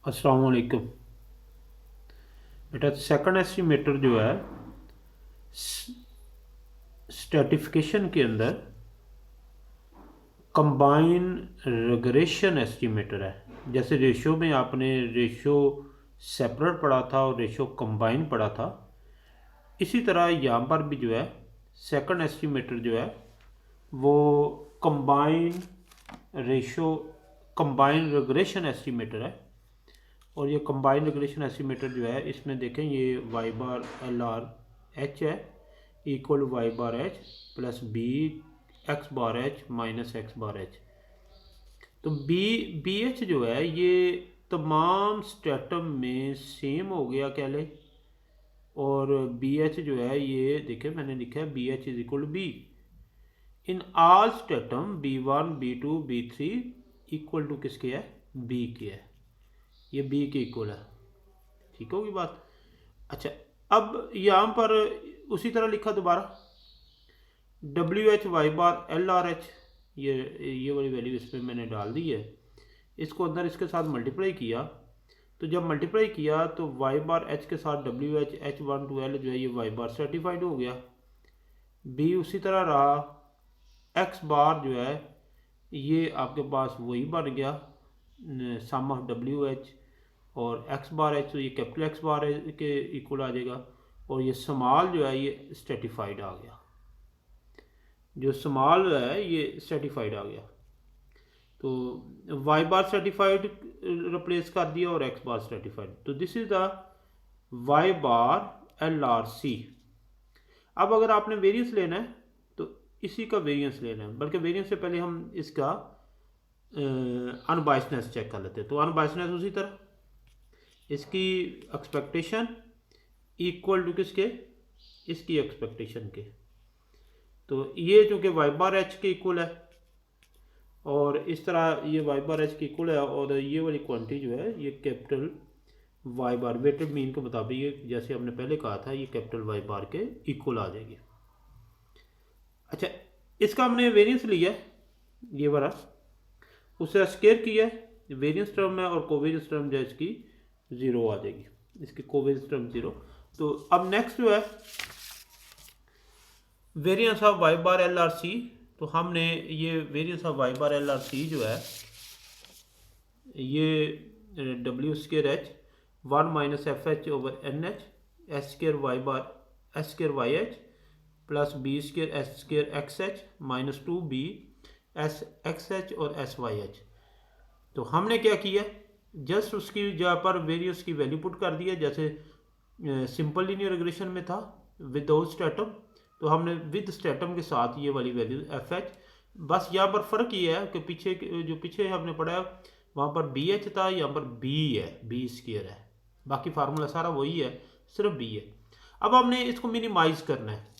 अस्सलाम वालेकुम। बेटा सेकंड एस्टिमेटर जो है स्ट्रेटिफिकेशन के अंदर कंबाइन रिग्रेशन एस्टिमेटर है। जैसे रेशो में आपने रेशो सेपरेट पढ़ा था और रेशो कंबाइन पढ़ा था, इसी तरह यहाँ पर भी जो है सेकंड एस्टिमेटर जो है वो combine ratio combine regression estimator है। और ये कंबाइन रिग्रेशन एस्टिमेटर जो है इसमें देखें ये Y bar L R H है equal Y bar H plus B x बार एच माइनस एक्स बार एच। तो बी एच जो है ये तमाम स्टेटम में सेम हो गया कह ले। और बी एच जो है ये देखें मैंने लिखा है B H is equal B in all statement B one B two B three equal to किसके है, बी के है। ये बी के इक्वल है, ठीक होगी बात। अच्छा, अब यहाँ पर उसी तरह लिखा दोबारा W H Y bar L R H, ये वाली वैल्यू इस पर मैंने डाल दी है। इसको अंदर इसके साथ मल्टीप्लाई किया तो जब मल्टीप्लाई किया तो वाई बार एच के साथ W H H one two L जो है ये वाई बार सर्टिफाइड हो गया। बी उसी तरह रहा, एक्स बार जो है ये आपके पास वही बन गया सम ऑफ डब्ल्यू एच और एक्स बार एच, तो ये कैपिटल एक्स बार के इक्वल आ जाएगा। और ये स्मॉल जो है ये स्टेटिफाइड आ गया, जो स्मॉल है ये स्टेटिफाइड आ गया। तो वाई बार सर्टिफाइड रिप्लेस कर दिया और एक्स बार सर्टिफाइड। तो this is the Y bar L R C. अब अगर आपने वेरिएंस लेना है तो इसी का वेरिएंस लेना है, बल्कि वेरिएंस से पहले हम इसका अनबायसनेस चेक कर लेते हैं। तो अनबायसनेस उसी तरह इसकी एक्सपेक्टेशन इक्वल टू किसके, इसकी एक्सपेक्टेशन के। तो ये चूँकि वाई बार एच के इक्वल है और इस तरह ये वाई बार एच के इक्वल है और ये वाली क्वांटिटी जो है ये कैपिटल वाई बार वेटेड मीन के मुताबिक ये जैसे हमने पहले कहा था ये कैपिटल वाई बार के इक्वल आ जाएगी। अच्छा, इसका हमने वेरिएंस लिया है ये वाला, उससे स्केयर किया है, वेरिएंस टर्म है और कोवेरियंस टर्म जो है इसकी ज़ीरो आ जाएगी, इसकी कोवेरियंस टर्म ज़ीरो। तो अब नेक्स्ट जो है variance of Y bar L R C. तो हमने ये variance of Y bar L R C जो है ये W square H one minus F H over N H H square Y bar H square Y H plus B square H square X H minus two B S X H और S Y H. तो हमने क्या किया, just उसकी जगह पर variance की value put कर दिया जैसे सिंपल लीनियर रिग्रेशन में था विदाउट स्टेटम। तो हमने विद स्टेटम के साथ ये वाली वैल्यू एफ एच, बस यहाँ पर फ़र्क ये है कि पीछे जो पीछे हमने पढ़ा है वहाँ पर बी एच था, यहाँ पर बी है, बी स्केयर है, बाकी फार्मूला सारा वही है, सिर्फ बी है। अब हमने इसको मिनिमाइज़ करना है।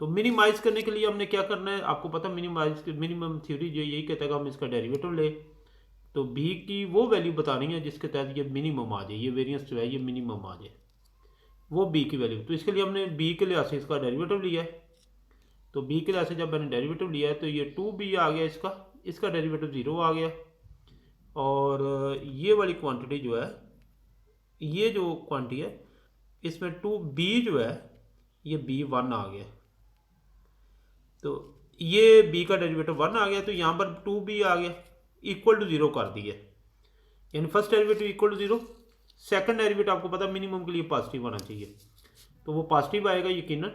तो मिनिमाइज़ करने के लिए हमने क्या करना है, आपको पता मिनिमम थ्योरी जो यही कहता है कि हम इसका डेरिवेटिव ले। तो बी की वो वैल्यू बतानी है जिसके तहत ये मिनिमम आ जाए, ये वेरिएंस जो है ये मिनिमम आ जाए, वो बी की वैल्यू। तो इसके लिए हमने बी के लिहाज से इसका डेरिवेटिव लिया है। तो बी के लिहाज से जब मैंने डेरिवेटिव लिया है तो ये टू बी आ गया, इसका डेरिवेटिव ज़ीरो आ गया। और ये वाली क्वांटिटी जो है, ये जो क्वांटिटी है इसमें टू बी जो है ये बी वन आ गया। तो ये बी का डेरिवेटिव वन आ गया, तो यहाँ पर टू बी आ गया, इक्वल टू ज़ीरो कर दिया, यानी first derivative equal to zero. Second derivative आपको पता मिनिमम के लिए पॉजिटिव आना चाहिए, तो वो पॉजिटिव आएगा यकीनन।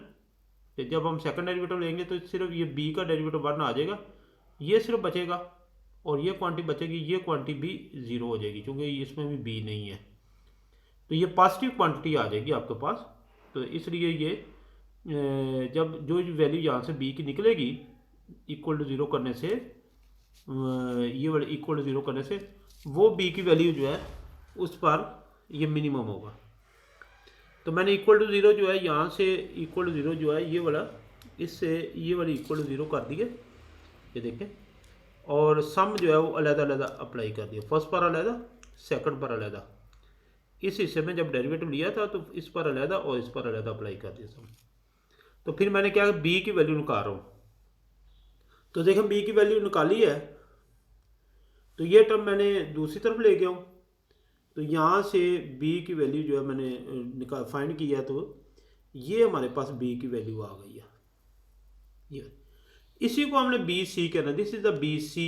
तो जब हम सेकंड डेरिवेटिव लेंगे तो सिर्फ ये बी का डेरिवेटिव वन आ जाएगा, ये सिर्फ बचेगा और ये क्वांटिटी बचेगी, ये क्वांटिटी भी ज़ीरो हो जाएगी क्योंकि इसमें भी बी नहीं है। तो ये पॉजिटिव क्वांटिटी आ जाएगी आपके पास। तो इसलिए ये जब जो वैल्यू यहाँ से बी की निकलेगी इक्वल टू ज़ीरो करने से, ये वाले इक्वल टू ज़ीरो करने से वो बी की वैल्यू जो है उस पर ये मिनिमम होगा। तो मैंने इक्वल टू ज़ीरो जो है यहाँ से इक्वल टू ज़ीरो जो है ये वाला इससे ये वाली इक्वल टू ज़ीरो कर दिए, ये देखें। और सम जो है वो अलग-अलग अप्लाई कर दिया, फर्स्ट पर अलग, सेकंड पर अलग। इस हिस्से में जब डेरिवेटिव लिया था तो इस पर अलग और इस पर अलग अप्लाई कर दिया सम। तो फिर मैंने क्या बी की वैल्यू निकाल रहा हूँ, तो देखें बी की वैल्यू निकाली है। तो ये टर्म मैंने दूसरी तरफ ले गया हूँ, तो यहाँ से b की वैल्यू जो है मैंने फाइंड किया, तो ये हमारे पास b की वैल्यू आ गई है। ये इसी को हमने बी सी कहना, this is the B C,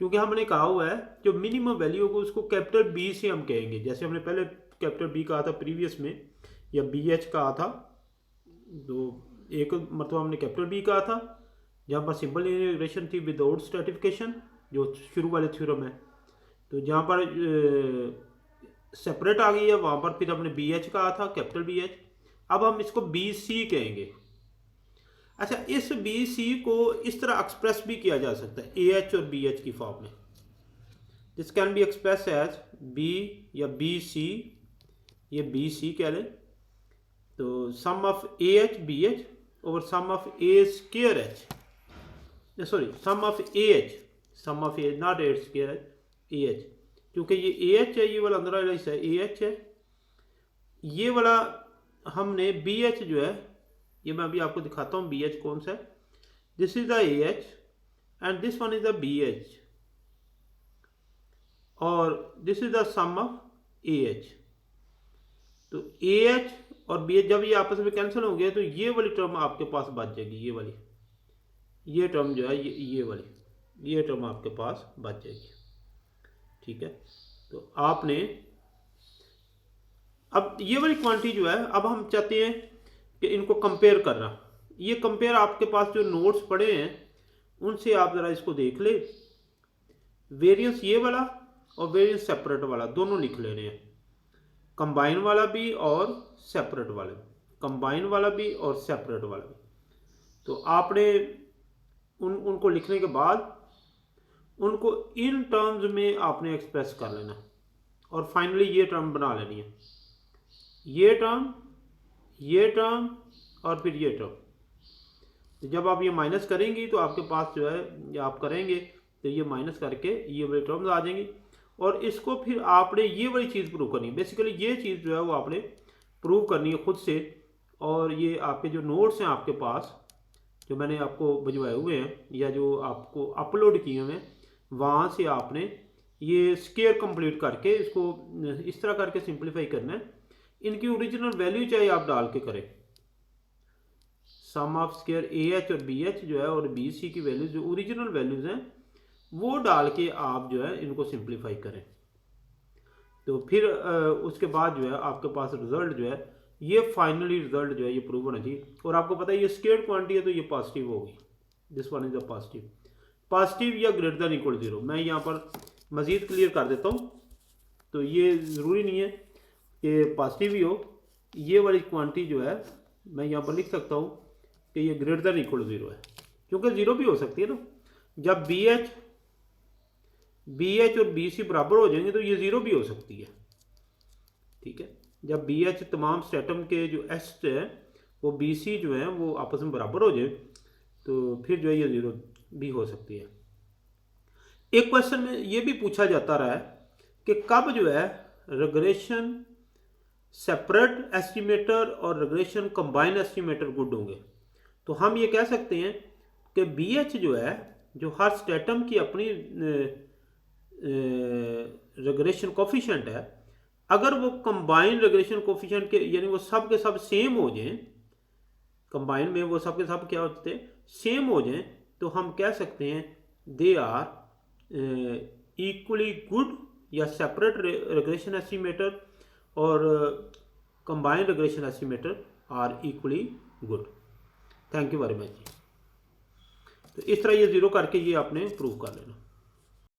क्योंकि हमने कहा हुआ है जो मिनिमम वैल्यू होगा उसको कैपिटल बी से हम कहेंगे। जैसे हमने पहले कैपिटल बी कहा था प्रीवियस में, या बी एच कहा था, तो एक मतलब हमने कैपिटल बी कहा था जहाँ पर सिंपल इंटीग्रेशन थी विदाउट स्ट्रैटिफिकेशन, जो शुरू वाले थ्योरम है। तो जहाँ पर सेपरेट आ गई है वहाँ पर फिर हमने बी एच कहा था, कैपिटल बी एच। अब हम इसको बी सी कहेंगे। अच्छा, इस बी सी को इस तरह एक्सप्रेस भी किया जा सकता है ए एच और बी एच की फॉर्म में। This can be express as B या बी सी, ये बी सी कह लें। तो sum of A H B H over sum of A square H, sorry sum of A H, sum of A not A square H, A H, क्योंकि ये A H है, ये वाला अंदर वाला हिस्सा ए एच है, ये वाला हमने बी एच जो है, ये मैं अभी आपको दिखाता हूँ बी एच कौन सा है। This is the A H and this one is the B H, और this is the sum of A H. तो ए एच और बी एच जब ये आपस में कैंसिल हो गया तो ये वाली टर्म आपके पास बच जाएगी, ये वाली, ये टर्म जो है ये वाली, ये टर्म आपके पास बच जाएगी। ठीक है, तो आपने अब ये वाली क्वांटिटी जो है, अब हम चाहते हैं कि इनको कंपेयर करना। ये कंपेयर आपके पास जो नोट्स पड़े हैं उनसे आप ज़रा इसको देख ले। वेरिएंस ये वाला और वेरिएंस सेपरेट वाला दोनों लिख लेने हैं, कंबाइन वाला भी और सेपरेट वाला भी, कंबाइन वाला भी और सेपरेट वाला भी। तो आपने उनको लिखने के बाद उनको इन टर्म्स में आपने एक्सप्रेस कर लेना, और फाइनली ये टर्म बना लेनी है, ये टर्म, ये टर्म और फिर ये टर्म। जब आप ये माइनस करेंगी तो आपके पास जो है, आप करेंगे तो ये माइनस करके ये वाली टर्म्स आ जाएंगी, और इसको फिर आपने ये वाली चीज़ प्रूव करनी है। बेसिकली ये चीज़ जो है वो आपने प्रूव करनी है खुद से, और ये आपके जो नोट्स हैं आपके पास जो मैंने आपको भिजवाए हुए हैं या जो आपको अपलोड किए हुए हैं, वहाँ से आपने ये स्क्वायर कंप्लीट करके इसको इस तरह करके सिंप्लीफाई करना है। इनकी ओरिजिनल वैल्यू चाहे आप डाल के करें, सम ऑफ स्क्वायर ए एच और बी एच जो है और बी सी की वैल्यूज जो ओरिजिनल वैल्यूज हैं वो डाल के आप जो है इनको सिंप्लीफाई करें। तो फिर उसके बाद जो है आपके पास रिजल्ट जो है, ये फाइनली रिजल्ट जो है ये प्रूव होना चाहिए। और आपको पता है ये स्क्वायर्ड क्वांटिटी है तो ये पॉजिटिव होगी, this one is a positive, positive या ग्रेटर देन इक्वल 0। मैं यहाँ पर मज़ीद क्लियर कर देता हूँ, तो ये ज़रूरी नहीं है कि पॉजिटिव ही हो। ये वाली क्वांटिटी जो है मैं यहाँ पर लिख सकता हूँ कि ये ग्रेटर देन इक्वल 0 है, क्योंकि 0 भी हो सकती है ना। जब बी एच और बी सी बराबर हो जाएंगे तो ये 0 भी हो सकती है। ठीक है, जब बी एच तमाम स्टेटम के जो एस है वो बी सी जो है वो आपस में बराबर हो जाए तो फिर जो है ये 0 भी हो सकती है। एक क्वेश्चन में ये भी पूछा जाता रहा है कि कब जो है रिग्रेशन सेपरेट एस्टिमेटर और रिग्रेशन कंबाइन एस्टिमेटर गुड होंगे। तो हम ये कह सकते हैं कि बी एच जो है, जो हर स्टेटम की अपनी रिग्रेशन कोफिशिएंट है, अगर वो कंबाइन रिग्रेशन कोफिशिएंट के यानी वो सब के सब सेम हो जाएं, कंबाइन में वो सब के सब क्या होते हैं, सेम हो जाएं, तो हम कह सकते हैं दे आर इक्वली गुड, या सेपरेट रिग्रेशन एस्टिमेटर और combined regression estimator are equally good. Thank you very much. तो इस तरह ये 0 करके ये आपने प्रूव कर लेना।